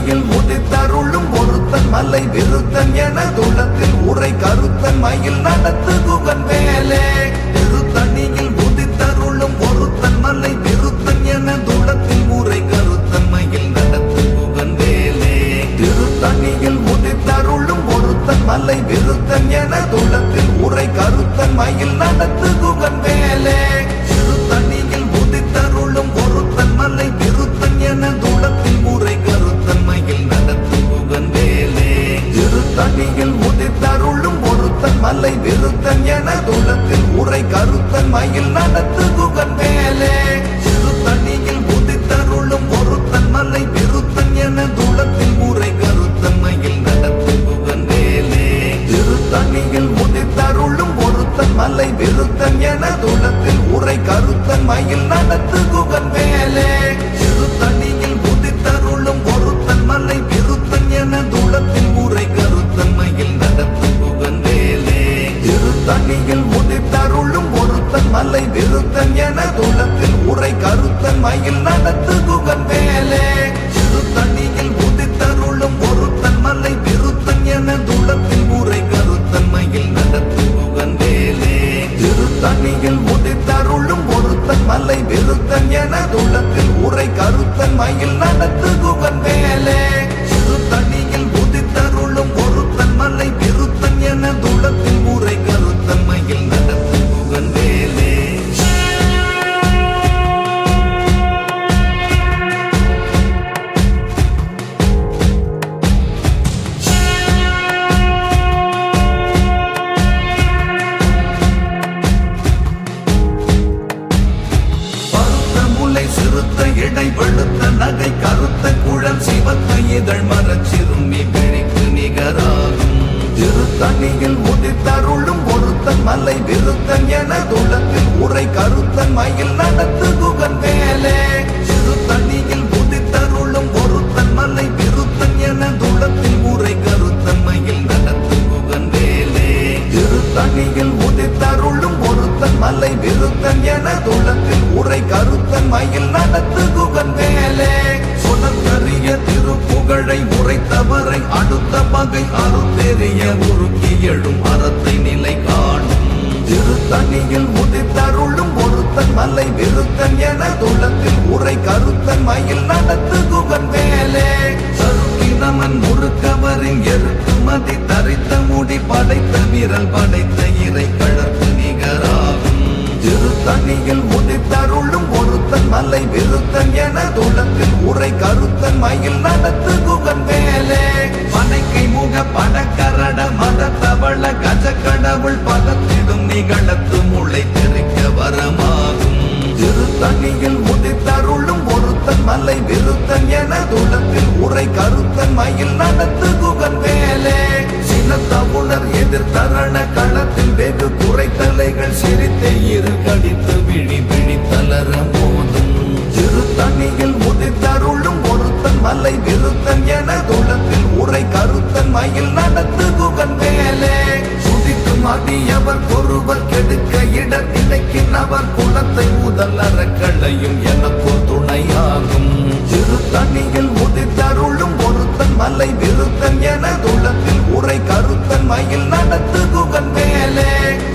திருத்தணியில் உதித்தருளும் ஒருத்தன் மலை விருத்தன் என துளத்தில் உரை கருத்தன் மயில் நடத்து குகன் வேலே. திருத்தணியில் உதித்தருளும் ஒருத்தன் மலை விருத்தன் என துளத்தில் உரை கருத்தன் மயில் நடத்து குகன் வேலே. திருத்தணியில் உதித்தருளும் ஒருத்தன் மலை விருத்தன் என துளத்தில் உரை கருத்தன் மயில் நடத்து குகன் வேலே. திருத்தணியில் உதித்தருளும் ஒருத்தன் மலை விருத்தன் என துளத்தில் உரை கருத்தன் மயில் நடத்து குகன் வேலே. திருத்தணியில் உதித்தருளும் ஒருத்தன் மலை விருத்தன் என துளத்தில் உரை கருத்தன் மயில் நடத்து குகன் வேலே. திருத்தணியில் உதித்தருளும் ஒருத்தன் மலை விருத்தன் என துளத்தில் உரை கருத்தன் மயில் நடத்து குகன் வேலே. திருத்தணியில் உதித்தருளும் ஒருத்தன் மலை விருத்தன் என துளத்தில் உரை கருத்தன் மயில் நடத்து குகன் வேலே. திருத்தணியில் உதித்தருளும் ஒருத்தன் மலை விருத்தன் என துளத்தில் உரை கருத்தன் மயில் நடத்து குகன் வேலே. திருத்தணியில் உதித்தருளும் ஒருத்தன் மலை விருத்தன் என துளத்தில் உரை கருத்தன் மயில் நடத்து குகன் வேலே. திருத்தணியில் உதித்தருளும் ஒருத்தன் மலை விருத்தன் என துளத்தில் உரை கருத்தன் மயில் நடத்து குகன் வேலே. திருத்தணியில் உதித்தருளும் ஒருத்தன் மலை விருத்தன் என துளத்தில் உரை கருத்தன் மயில் நடத்து குகன் வேலே. திருத்தணியில் உதித்தருளும் ஒருத்தன் மலை விருத்தன் என துளத்தில் உரை கருத்தன் மயில் நடத்து குகன் வேலே. சிறுத்த இடை வெளுத்த நகை கருத்த குழல் சிவத்த இதழ் மரச்சிறுமி பிழிக்கு நிகராகும். திருத்தணியில் உதித்தருளும் ஒருத்தன் மலை விருத்தன் என துளத்தில் உரை கருத்தன் மயில் நடத்து குகன் வேலே. திருத்தணியில் உதித்தருளும் ஒருத்தன் மலை விருத்தன் என துளத்தில் உரை கருத்தன் மயில் நடத்து குகன் வேலே. திருத்தணியில் உதித்தருளும் ஒருத்தன் மலை விருத்தன் என துளத்தில் உரை கருத்தன் மயில் நடத்து குகன் வேலே. சொலக்கரிய திருப்புகழை உரைத்தவரை அடுத்த பகை அறுத்தெறிய உருக்கி எழும் அறத்தை நிலை காணும். திருத்தணியில் உதித்தருளும் ஒருத்தன் மலை விருத்தன் என துளத்தில் உரை கருத்தன் மயில் நடத்து குகன் வேலே. சருக்கினமன் முறுக்கவரின் எருக்கு மதி தரித்த முடி படைத்த விரல் படைத்த இறை கழற்கு நிகராகும். திருத்தணியில் உதித்தருளும் ஒருத்தன் மலை விருத்தன் என துளத்தில் உரை கருத்தன் மயில் நடத்து குகன் வேலே. பனைக்கை முக படக்கரட மதத்தவள கஜ கடவுள் பதத்திடும் நிகழத்து முளை தெரிக்க வரமாகும். திருத்தணியில் உதித்தருளும் ஒருத்தன் மலை விருத்தன் என துளத்தில் உரை கருத்தன் மயில் நடத்து குகன் வேலே. சினத்தவுணர் எதிர்த்தரண களத்தில் வெகு குறைத்தலைகள் சிரித்தே இரு கடித்து விழி பிடித்தலர போதும். திருத்தணியில் உதித்தருளும் ஒருத்தன் மலை விருத்தன் என துளத்தில் உரை கருத்தன் மயில் நடத்து குகன் வேலே. சுதிக்கும் அடியவர் ஒருவர் கெடுக்க இடர் நினைக்கின் அவர் குலத்தை முதல் அறக்களையும் எனக்கு துணையாகும். திருத்தணியில் உதித்தருளும் ஒருத்தன் மலை விருத்தன் என துளத்தில் உரை கருத்தன் மயில் நடத்து குகன் வேலே.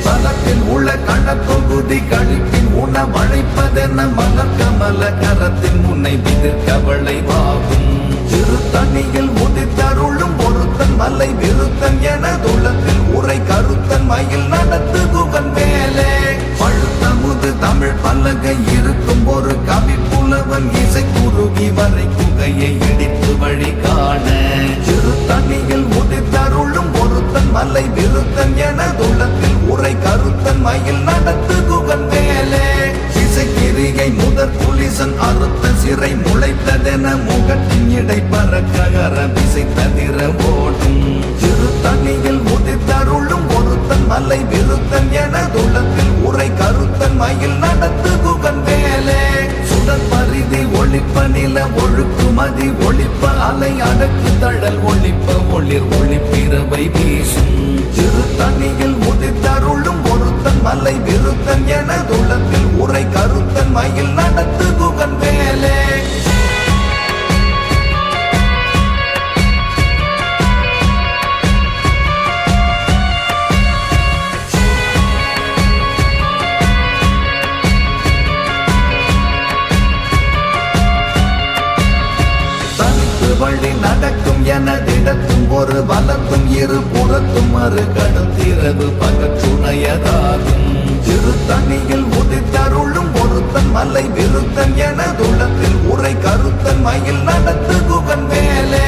பலத்தில் உள்ள கடற்தொகுதி கழிப்பின் உணவழைப்பதென மலர் கமல கரத்தின் முன்னை விதிர் கவளை வாகும். திருத்தணியில் உதித்தருளும் ஒருத்தன் மலை விருத்தன் என துளத்தில் உரை கருத்தன் மயில் நடத்து குகன் வேலே. பழுத்தமுது தமிழ் பலகை இருக்கும் ஒரு கவி புலவன் இசை குறுகி வரை குகையை இடித்து வழி காண. திருத்தணியில் உதித்தருளும் ஒருத்தன் மலை விருத்தன் என துளத்தில் உரை கருத்தன் மயில் நடத்து குகன் வேலே. இசைக்கிரிகை முதற் புலிசன் அறுத்த சிறை முளைத்ததென முகத்தின் இடை பறக்ககர விசை தவிர ஓடும். திருத்தணியில் உதித்தருளும் ஒருத்தன் மலை விருத்தன் என துளத்தில் உரை கருத்தன் மயில் நடத்து குகன் வேலே. சுடர் பரிதி ஒளிப்ப நில ஒழுக்குமதி ஒளிப்ப அலை அடக்கு தழல் ஒளிப்ப ஒளிர் ஒளிப்பிறவை வீசும். திருத்தணியில் உதித்தருளும் ஒருத்தன் மலை விருத்தன் என துளத்தில் உரை கருத்தன் மயில் நடத்து குகன் வேலே. வழி நடக்கும் எனதிடத்தும் ஒரு வலத்தும் இரு புறத்தும் மறு கடத்திரவு பகற்றுணையதாகும் திருத்தணியில் உதித்தருளும் ஒருத்தன் மலை விருத்தன் எனதுள்ளத்தில் உரை கருத்தன் மயில் நடத்து குகன் மேலே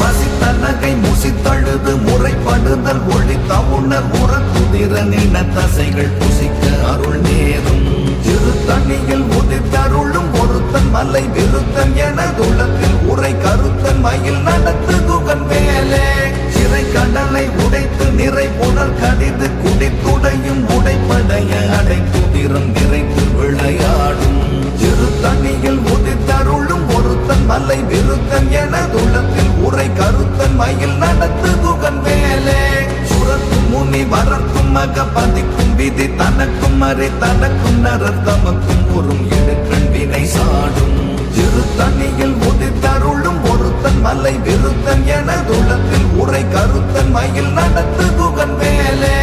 பசித்த நகை முசித்தழுது முறைப்படுதல் ஒளி தவுணர் உறக்குதிரனின தசைகள் புசிக்க அருள் நேரும் திருத்தணியில் உதித்தருளும் ஒருத்தன் மலை விருத்தன் எனதுள்ளத்தில் உரை கருத்தன் மயில் நடத்து குகன் மேலே சிறை கடலை உடைத்து நிறை புனல் கடிது குடித்துடையும் உடைப்படைய அடைத்துதிரம் நிறைத்து விளையாடும் திருத்தணியில் உதித்தருளும் ஒருத்தன் மலை விருத்தன் எனதுள்ளத்தில் உரை கருத்தன் மயில் நடத்து குகன் மேலே சுரக்கும் முனி வரக்கும் மக பதிக்கும் விதி தனக்கும் மறை தனக்கும் நரர் தமக்கும் உறும் எடுக்கண் வினை சாடும் திருத்தணியில் உதித்தருளும் ஒருத்தன் மலை விருத்தன் எனதுள்ளத்தில் உரை கருத்தன் மயில் நடத்து குகன் மேலே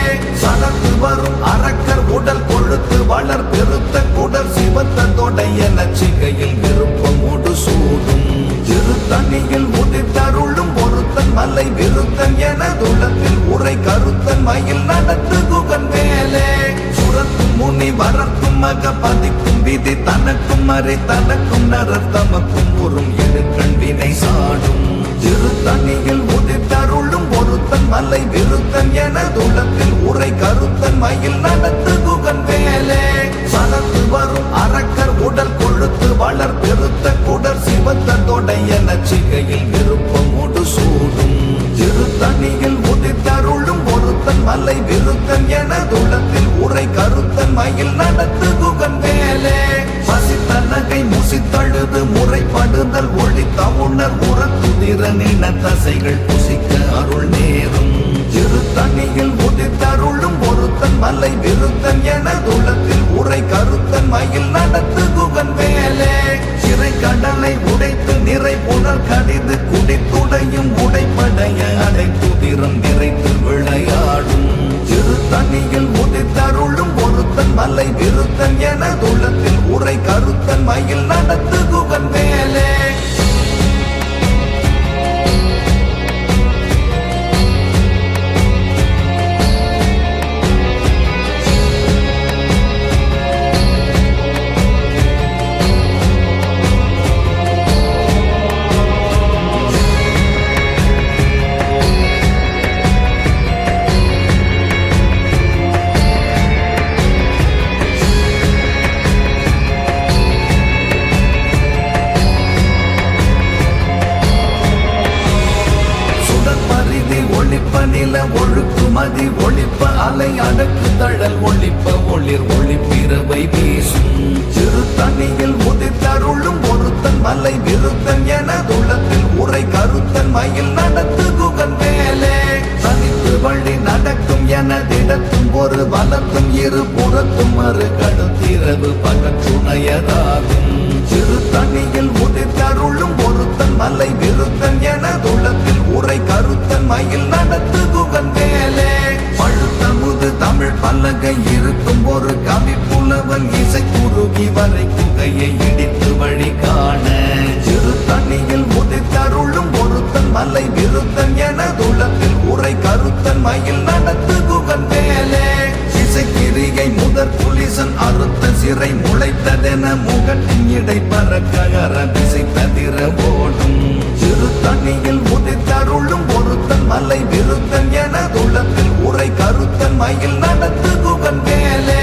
சடத்து வரும் அரக்கர் உடல் கொழுத்து வளர் பெருத்த குடர் சிவத்த தொடைய நச்சிகையில் விருப்பமோடு சூடும் திருத்தணியில் உதித்தருளும் ஒருத்தன் மலை விருத்தன் எனதுள்ளத்தில் உரை கருத்தன் மயில் நடத்து குகன் மேலே சுரக்கும் முனி வரக்கும் மக பதிக்கும் விதி தனக்கும் மறை தனக்கும் நரர் தமக்கும் உறும் எடுக்கண் வினை சாடும் திருத்தணியில் உதித்தருளும் ஒருத்தன் மலை விருத்தன் எனதுள்ளத்தில் உரை கருத்தன் மயில் நடத்து குகன் மேலே சடத்து வரும் அரக்கர் உடல் கொழுத்து வளர் பெருத்த குடர் சிவத்த தொடைய நச்சிகையில் விருப்பமோடு சூடும் திருத்தணியில் உதித்தருளும் ஒருத்தன் மலை விருத்தன் எனதுள்ளத்தில் உரை கருத்தன் மயில் நடத்து குகன் மேலே பசித்த நகை முசித்தழுது முறைப்படுதல் ஒளி தவுணர் உறக்குதிரனின தசைகள் புசிக்க அருள் நேரும் திருத்தணியில் உதித்தருளும் ஒருத்தன் மலை விருத்தன் எனதுள்ளத்தில் உரை கருத்தன் மயில் நடத்து குகன் மேலே சிறை கடலை உடைத்து நிறை புனல் கடிது குடித்துடையும் உடைப்படைய அடைத்துதிரம் நிறைத்து விளையாடும் திருத்தணியில் உதித்தருளும் ஒருத்தன் மலை விருத்தன் எனதுள்ளத்தில் உரை கருத்தன் மயில் நடத்து குகன் மேலே நில ஒழுக்குமதி ஒளிப்ப அலை அடக்கு தழல் ஒளிப்ப ஒளிர் ஒளிப்பிறவை வீசும் திருத்தணியில் உதித்தருளும் ஒருத்தன் மலை விருத்தன் எனதுள்ளத்தில் உரை கருத்தன் மயில் நடத்து குகன் மேலே தனித்து வழி நடக்கும் எனதிடத்தும் ஒரு வலத்தும் இரு புறத்தும் மறு கடத்திரவு பகற்றுணையதாகும் திருத்தணியில் உதித்தருளும் ஒருத்தன் மலை விருத்தன் எனதுள்ளத்தில் உரை கருத்தன் மயில் நடத்து குகன் மேலே பழுத்தமுது தமிழ் பலகை இருக்கும் ஒரு கவி புலவன் இசை குறுகி வரை குகையை இடித்து வழி காண திருத்தணியில் உதித்தருளும் ஒருத்தன் மலை விருத்தன் எனதுள்ளத்தில் உரை கருத்தன் மயில் நடத்து குகன் மேலே இசைக்கிரியை முதற் புலிசன் அறுத்த சிறை முளைத்ததென முகத்தின் இடை பறக்ககர திசை ததிர ஓடும் திருத்தணியில் உதித்தருளும் ஒருத்தன் மலை விருத்தன் எனதுள்ளத்தில் உரை கருத்தன் மயில் நடத்து குகன் மேலே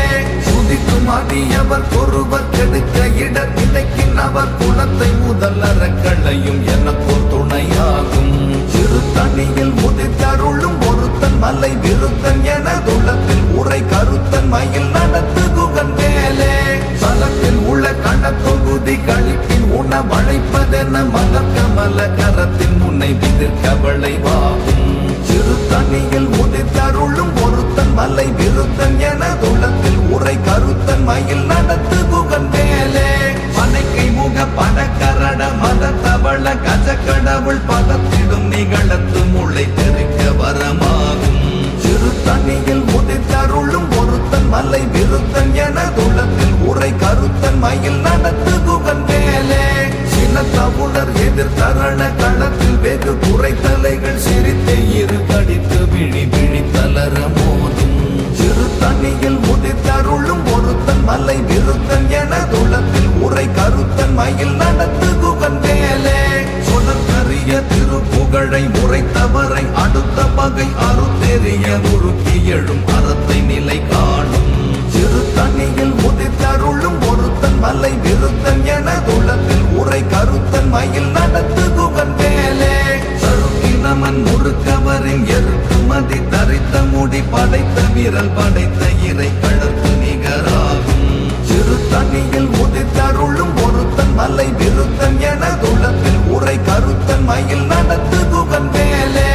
சுதிக்கும் அடியவர் ஒருவர் கெடுக்க இடர் விதைக்கின் அவர் குலத்தை முதல் அறக்களையும் எனக்கோர் துணையாகும் திருத்தணியில் உதித்தருளும் ஒருத்தன் மலை விருத்தன் எனதுள்ளத்தில் உரை கருத்தன் மயில் நடத்து குகன் மேலே தலத்தில் உள்ள கணத்தொகுதி கழிப்பின் உணவழைப்பதென மலர் கமல கரத்தின் முன்னை விதிர் கவளை வாகும் திருத்தணியில் உதித்தருளும் ஒருத்தன் மலை விருத்தன் எனதுள்ளத்தில் உரை கருத்தன் மயில் நடத்து குகன் மேலே பனைக்கை முக படக்கரட மத தவள கஜ கடவுள் பதத்திடும் நிகழத்து முளை தெருக்க வரமாகும் திருத்தணியில் உதித்தருளும் ஒருத்தன் மலை விருத்தன் எனதுள்ளத்தில் உரை கருத்தன் மயில் நடத்து குகன் மேலே சின்ன தவுணர் எதிர் தரண களத்தில் வெகு மயில் நடத்து குகன் வேலே சொலற்கரிய திருப்புகழை முறைத்தவரை அடுத்த பகை அறுத்தெறிய உருக்கி எழும் அறத்தை நிலை காணும் சிறு தண்ணியில் உதித்தருளும் ஒருத்தன் மலை விருத்தன் என துளத்தில் உரை கருத்தன் மயில் நடத்து குகன் வேலே சருக்கினமன் முறுக்கவரின் எருக்குமதி தரித்த முடி படைத்த விரல் படைத்த இறை கழற்கு நிகராகும் சிறு தண்ணியில் உதித்தருளும் ஒருத்தன் மலை விருத்தன் என துளத்தில் உரை கருத்தன் மயில் நடத்து குகன் வேலே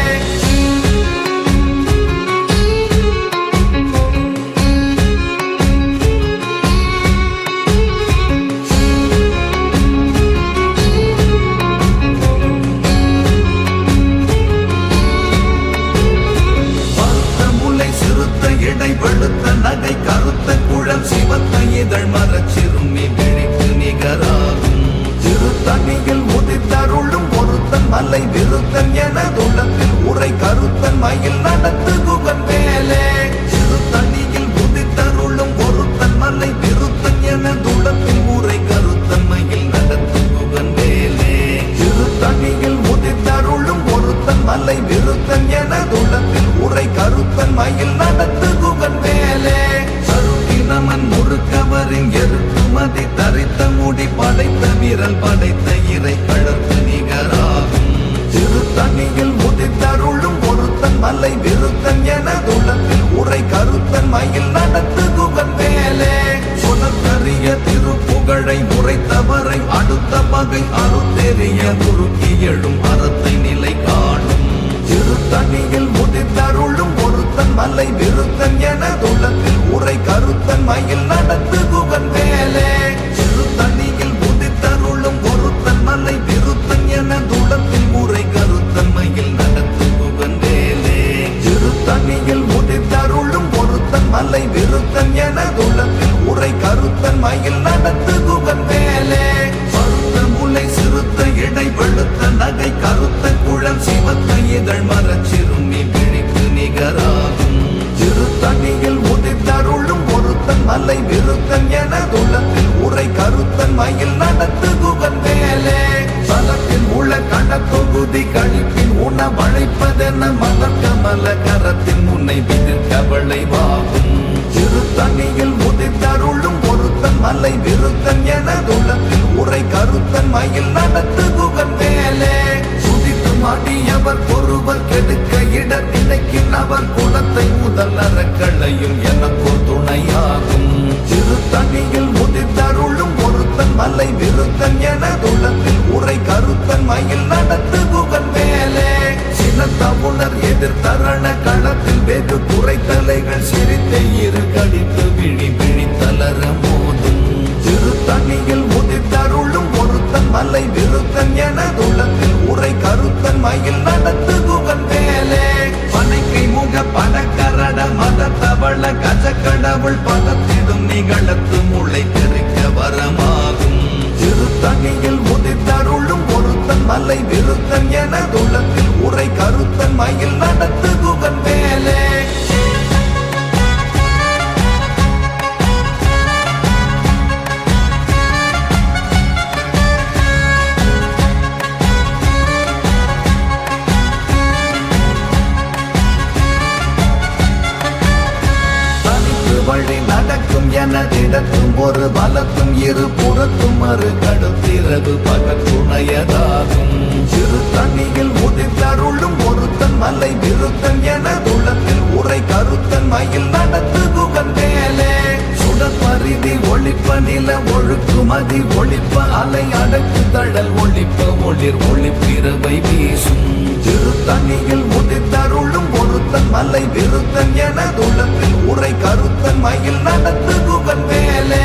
வெளுத்த நகை கருத்த குழல் சிவத்த இதழ் மரச்சிறுமி விழிக்கு நிகராகும் சிறு தண்ணியில் உதித்தருளும் ஒருத்தன் மலை விருத்தன் என துளத்தில் உரை கருத்தன் மயில் நடத்து குகன் வேலே சிறு தண்ணியில் உதித்தருளும் ஒருத்தன் மலை விருத்தன் என துளத்தில் உரை கருத்தன் மயில் நடத்து குகன் வேலே சிறு தண்ணியில் உதித்தருளும் ஒருத்தன் மலை விருத்தன் என துளத்தில் உரை கருத்தன் மயில் நடத்து குகன் வேலே சருக்கினமன் முறுக்கவரின் எருக்குமதி தரித்த முடி படைத்த விரல் படைத்த இறை கழற்கு நிகராகும் சிறு தண்ணியில் உதித்தருளும் ஒருத்தன் மலை விருத்தன் என துளத்தில் உரை கருத்தன் மயில் நடத்து குகன் வேலே சொலற்கரிய திருப்புகழை முறைத்தவரை அடுத்த பகை அறுத்தெறிய உருக்கி எழும் அறத்தை நிலை காணும் சிறு தண்ணியில் உதித்தருளும் ஒருத்தன் மலை விருத்தன் என துளத்தில் உரை கருத்தன் மயில் நடத்து குகன் வேலே சிறு தண்ணியில் உதித்தருளும் ஒருத்தன் மலை விருத்தன் என துளத்தில் உரை கருத்தன் மயில் நடத்து குகன் வேலே சிறு தண்ணியில் உதித்தருளும் ஒருத்தன் மலை விருத்தன் என துளத்தில் உரை கருத்தன் மயில் நடத்து குகன் வேலே பருத்த முலை சிறுத்த இடை வெளுத்த நகை கருத்த குழல் சிவத்த இதழ் மரச்சிறுமி விழிக்கு நிகராகும் சிறு தண்ணியில் உதித்தருளும் ஒருத்தன் மலை விருத்தன் என துளத்தில் உரை கருத்தன் மயில் நடத்து குகன் வேலே தலத்தில் உள்ள கடத்தொகுதி கழிப்பின் உணவழைப்பதென மலர்கமல கரத்தின் முன்னை விதிர் கவளை வாகும் சிறு தண்ணியில் உதித்தருளும் ஒருத்தன் மலை விருத்தன் என துளத்தில் உரை கருத்தன் மயில் நடத்து குகன் வேலே சுதித்து மாட்டியவர் ஒருவர் கெடுக்க இடர் நினைக்கின் அவர் குலத்தை முதல் அறக்களையும் எனக்கோர் துணையாகும் சிறு தண்ணியில் உதித்தருளும் ஒருத்தன் மலை விருத்தன் என துளத்தில் உரை கருத்தன் மயில் நடத்து குகன் வேலே சில தவுணர் எதிர்த்தரண களத்தில் வெகு குறைத்தலைகள் சிரித்தை இரு கடித்து விழி விழித்தளர மோதும் சிறு தண்ணியில் உதித்தருளும் ஒருத்தன் மலை விருத்தன் என துளத்தில் உரை கருத்தன் மயில் நடத்து குகன் வேலே பனைக்கை முக படக்கரட மத தவள கஜ கடவுள் பதத்திடும் நிகழத்து முளை பெருக்க வரமாகும் சிறு தண்ணியில் உதித்தருளும் ஒருத்தன் மலை விருத்தன் என துளத்தில் உரை கருத்தன் மயில் நடத்து குகன் வேலே வழி நடக்கும் எனதிடத்தும் ஒரு பலத்தும் இரு புறத்தும் மறு கடுத்திரவு பகத்துணையதாகும் சிறு தண்ணியில் உதித்தருளும் ஒருத்தன் மலை விருத்தன் என துளத்தில் உரை கருத்தன் மயில் நடத்து குகன் வேலே சுடற்பரிதி ஒளிப்ப நில ஒழுக்குமதி ஒளிப்ப அலை அடக்கு தழல் ஒளிப்ப ஒளிர் ஒளிப்பிறவை வீசும் சிறு தண்ணியில் உதித்தருளும் ஒருத்தன் மலை விருத்தன் என துளத்தில் உரை கருத்தன் மயில் நடத்து குகன் வேலே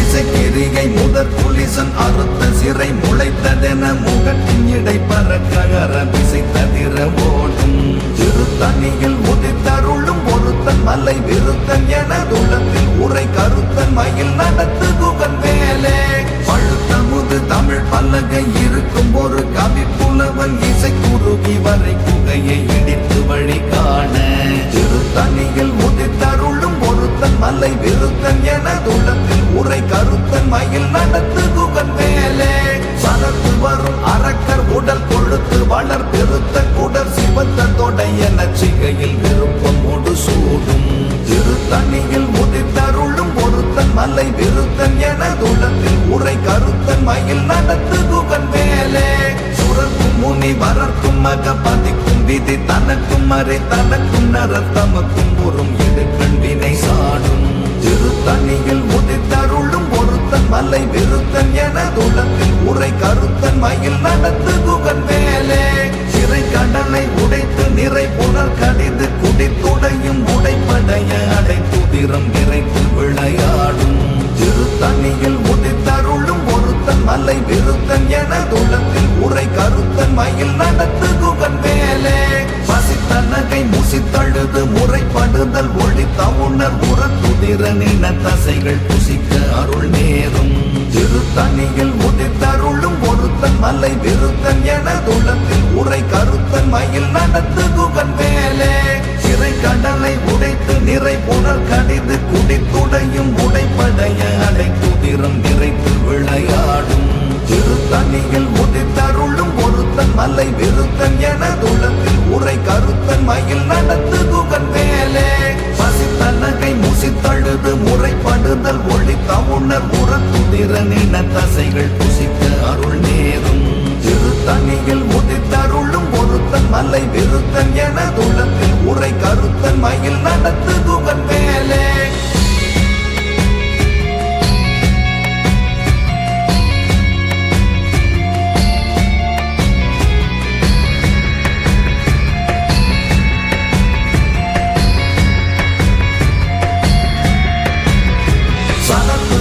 இசைக்கிரியை முதற் புலிசன் அறுத்த சிறை முளைத்ததென முகத்தின் இடை பறக்ககர விசைத்ததிர ஓடும் சிறு தண்ணியில் உதித்தருளும் ஒருத்தன் மலை விருத்தன் என துளத்தில் உரை கருத்தன் மயில் நடத்து குகன் வேலே பழுத்தமுது தமிழ் பல்லகை இருக்கும் ஒரு கவி புலவன் இசை குறுகி வரை குகையை இடித்து வழி காண சிறு தண்ணியில் உதித்தருளும் ஒருத்தன் மலை விருத்தன் என துளத்தில் உரை கருத்தன் மயில் நடத்து குகன் வேலே மலை விருத்தன் என துளத்தில் உரை கருத்தன் மயில் நடத்து குகன் வேலே சுரக்கும் முனி வரர்க்கும் மக பதிக்கும் விதி தனக்கும் மறை தனக்கும் நரர் தமக்கும் உறும் எடுக்கண் வினை சாடும் திருத்தணியில் உதித்தருளும் ஒருத்தன் மலை விருத்தன் என துளத்தில் உரை கருத்தன் மயில் நடத்து குகன் வேலே சிறை கடலை உடைத்து நிறை புனர் கடிது குடித்துடையும் உடைப்படைய அடைத்துதிரம் நிறைத்து விளையாடும் திருத்தணியில் உதித்தருளும் ஒருத்தன் மலை விருத்தன் என துளத்தில் உரை கருத்தன் மயில் நடத்து குகன் வேலே பசித்தனகை முசித்தழுது முறைப்படுதல் ஒழித்த உணர் உறத்துதிர நின தசைகள் புசிக்க அருள் நேரும் திருத்தணியில் உதித்தருளும் ஒருத்தன் மலை விருத்தன் என துளத்தில் உரை கருத்தன் மயில் நடத்து குகன் வேலே சிறை கடலை உடைத்து நிறை புனர் கடிது குடித்துடையும் உடைப்படைய அடைத்துதிரம் நிறைத்து விளையாடும் திருத்தணியில் உதித்தருளும் ஒருத்தன் மலை விருத்தன் என துளத்தில் உரை கருத்தன் மயில் நடத்து குகன் வேலே பசித்தனகை முசித்தழுது முறைப்படுதல் ஒழித்த உணர் உறத்துதிர நின தசைகள் புசிக்க அருள் நேரும் திருத்தணியில் உதித்தருளும் ஒருத்தன் மலை விருத்தன் என துளத்தில் உரை கருத்தன் மயில் நடத்து குகன் வேலே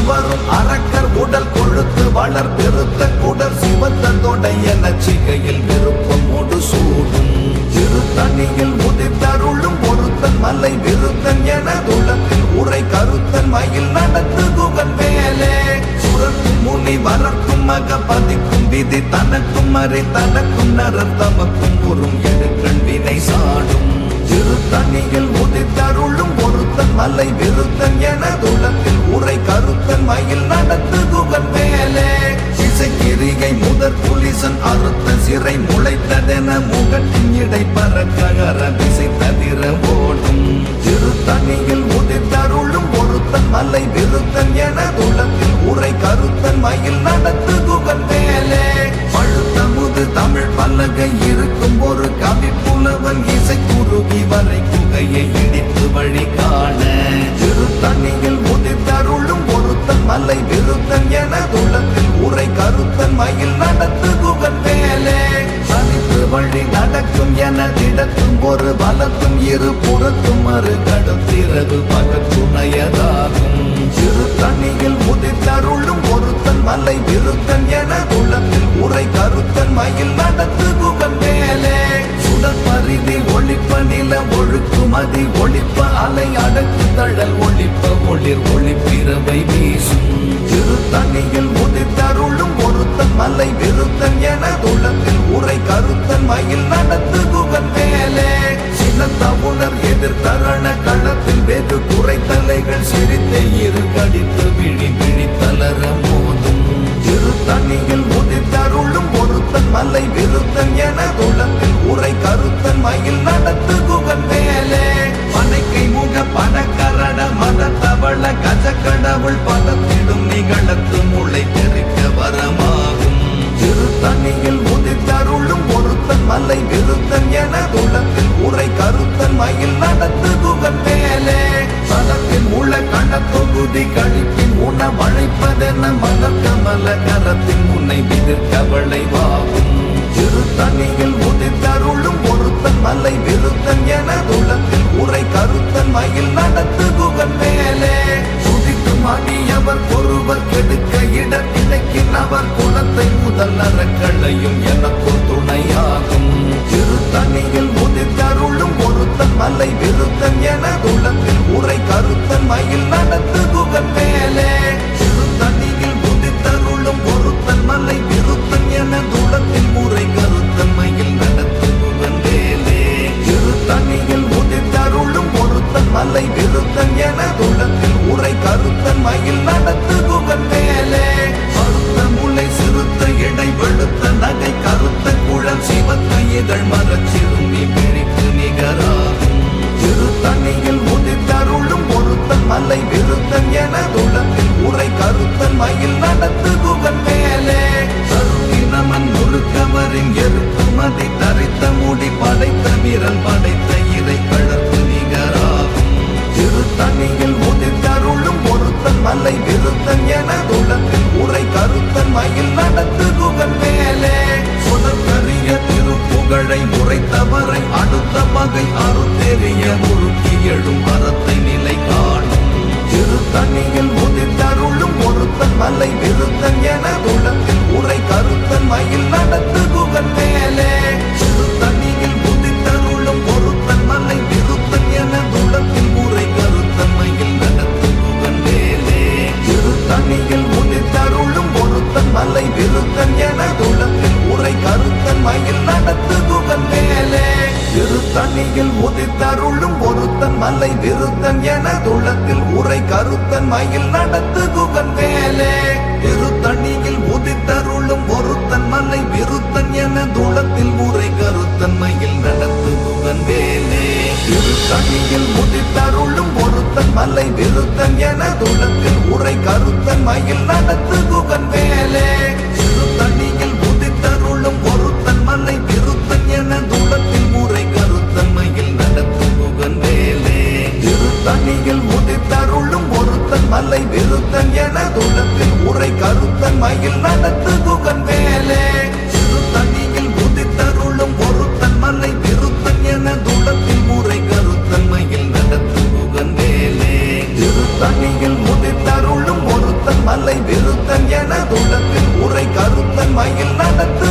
வரும் அரக்கர் உடல் கொழுத்து வளர் பெருத்த குடர் சிவத்த தொடைய நச்சிகையில் விருப்பமோடு சூடும் திருத்தணியில் உதித்தருளும் ஒருத்தன் மலை விருத்தன் என துளத்தில் உரை கருத்தன் மயில் நடத்து குகன் வேலே சுரக்கும் முனி வரர்க்கும் மக பதிக்கும் விதி தனக்கும் மறை தனக்கும் நரர் தமக்கும் உறும் எடுக்கண் வினை சாடும் திருத்தணியில் உதித்தருளும் ஒருத்தன் மலை விருத்தன் என துளத்தில் உரை கருத்தன் மயில் நடத்து குகன் வேலே இசைக்கிரிகை முதற் புலிசன் அறுத்த சிறை முளைத்ததென முகட்டின் இடை பறக்ககர திசை தவிர ஓடும் திருத்தணியில் உதித்தருளும் ஒருத்தன் மலை விருத்தன் என துளத்தில் உரை கருத்தன் மயில் நடத்து குகன் வேலே பழுத்தமுது தமிழ் பல்லகை இருக்கும் ஒரு கவி புலவன் இசை குறுகி வரை குகையை இடித்து வழி காண திருத்தணியில் உதித்தருளும் ஒருத்தன் மலை விருத்தன் என துளத்தில் உரை கருத்தன் மயில் நடத்து குகன் வேலே தனித்து வழி நடக்கும் என திடத்தும் ஒரு பலத்தும் இரு புறத்தும் மறு கடுத்திரவு பகத்துணையதாகும் திருத்தணியில் உதித்தருளும் ஒருத்தன் மலை விருத்தன் என துளத்தில் உரை கருத்தன் மயில் நடத்து குகன் வேலே சுடர் பரிதி ஒளிப்ப நில ஒழுக்குமதி ஒளிப்ப அலை அடக்கு தழல் ஒளிப்ப ஒளிர் ஒளிப்பிறவை வீசும் திருத்தணியில் உதித்தருளும் ஒருத்தன் மலை விருத்தன் என துளத்தில் உரை கருத்தன் மயில் நடத்து குகன் வேலே சினத்த உணர் எதிர்த்தரண களத்தில் வெகு குறைத்தலைகள் சிரித்தை இரு கடித்து விழி விழித்தளர மோதும் திருத்தணியில் உதித்தருளும் ஒருத்தன் மலை விருத்தன் என துளத்தில் உரை கருத்தன் மயில் நடத்து குகன் வேலே பனைக்கை முக பணக்கரட மத தவள கஜ கடவுள் பதத்திடும் நிகழத்து முளை தெரிக்க வரமாகும் திருத்தணியில் உதித்தருளும் ஒருத்தன் மலை விருத்தன் என துளத்தில் உரை கருத்தன் மயில் நடத்து குகன் வேலே தளத்தில் உள்ள கணத்தொகுதி கழிப்பின் உணவழைப்பதென மலர் கமல கரத்தின் முன்னை விதிர்க்க வளைவாகும் திருத்தணியில் உதித்தருளும் ஒருத்தன் மலை விருத்தன் என துளத்தில் உரை கருத்தன் மயில் நடத்து குகன் வேலே துதிக்கும் அடியவர் ஒருவர் கெடுக்க இடத்தினைக்கின் அவர் குலத்தை முதல் அறக்களையும் எனக்கு துணையாகும் திருத்தணியில் உதித்தருளும் ஒருத்தன் மலை விருத்தன் என துளத்தில் உரை கருத்தன் மயில் நடத்து குகன் வேலே திருத்தணியில் உதித்தருளும் ஒருத்தன் மலை விருத்தன் என துளத்தில் உரை கருத்தன் மயில் நடத்து குகன் வேலே திருத்தணியில் உதித்தருளும் ஒருத்தன் மலை விருத்தன் என துளத்தில் உரை கருத்தன் மயில் நடத்து குகன் வேலே கருத்த முளை சிறுத்த இடை வெளுத்த நகை கருத்த குழல் சிவத்த இதழ் மரச்சிறுமி பிழிக்கு நிகராகும் திருத்தணியில் உதித்தருளும் ஒருத்தன் மலை விருத்தன் என துளத்தில் உரை கருத்தன் மயில் நடத்து குகன் மேலே கருத்தினமன் முழுக்கவரின் எருக்குமதி தரித்த முடி படைத்த விரல் படைத்த இறை கழற்கு நிகராகும் திருத்தணியில் உதித்தருளும் ஒருத்தன் மலை விருத்தன் என துளத்தில் உரை கருத்தன் மயில் நடத்து குகன் மேலே சுடற்கரிய திருப்புகழை உரைத்தவரை அடுத்த பகை அறுத்தெறிய முறுக்கி எழும் அறத்தை நிலை காணும் திருத்தணியில் உதித்தருளும் ஒருத்தன் மலை விருத்தன் என துளத்தில் உரை கருத்தன் மயில் நடத்து குகன் மேலே திருத்தணியில் உதித்தருளும் ஒருத்தன் மலை விருத்தன் என துளத்தில் உரை கருத்தன் மயில் நடத்து குகன் மேலே திருத்தணியில் உதித்தருளும் ஒருத்தன் மலை விருத்தன் என துளத்தில் உரை கருத்தன் மயில் நடத்து குகன் மேலே திருத்தணியில் உதித்தருளும் ஒருத்தன் மலை விருத்தன் என துளத்தில் உரை கருத்தன் மயில் நடத்து குகன் மேலே திருத்தணியில் உதித்தருளும் ஒருத்தன் மலை விருத்தன் என துளத்தில் உரை கருத்தன் மயில் நடத்து குகன் மேலே திருத்தணியில் உதித்தருளும் ஒருத்தன் மலை விருத்தன் என துளத்தில் உரை கருத்தன் மயில் நடத்து குகன் மேலே திருத்தணியில் உதித்தருளும் ஒருத்தன் மலை விருத்தன் என துளத்தில் உரை கருத்தன் மயில் நடத்து குகன் மேலே திருத்தணியில் உதித்தருளும் ஒருத்தன் மலை விருத்தன் என துளத்தில் உரை கருத்தன் மயில் நடத்து குகன் மேலே திருத்தணியில் உதித்தருளும் ஒருத்தன் மலை விருத்தன் என துளத்தில் உரை கருத்தன் மயில் நடத்து குகன் மேலே திருத்தணியில் உதித்தருளும் ஒருத்தன் மலை விருத்தன் என துளத்தில் உரை கருத்தன் மயில் நடத்து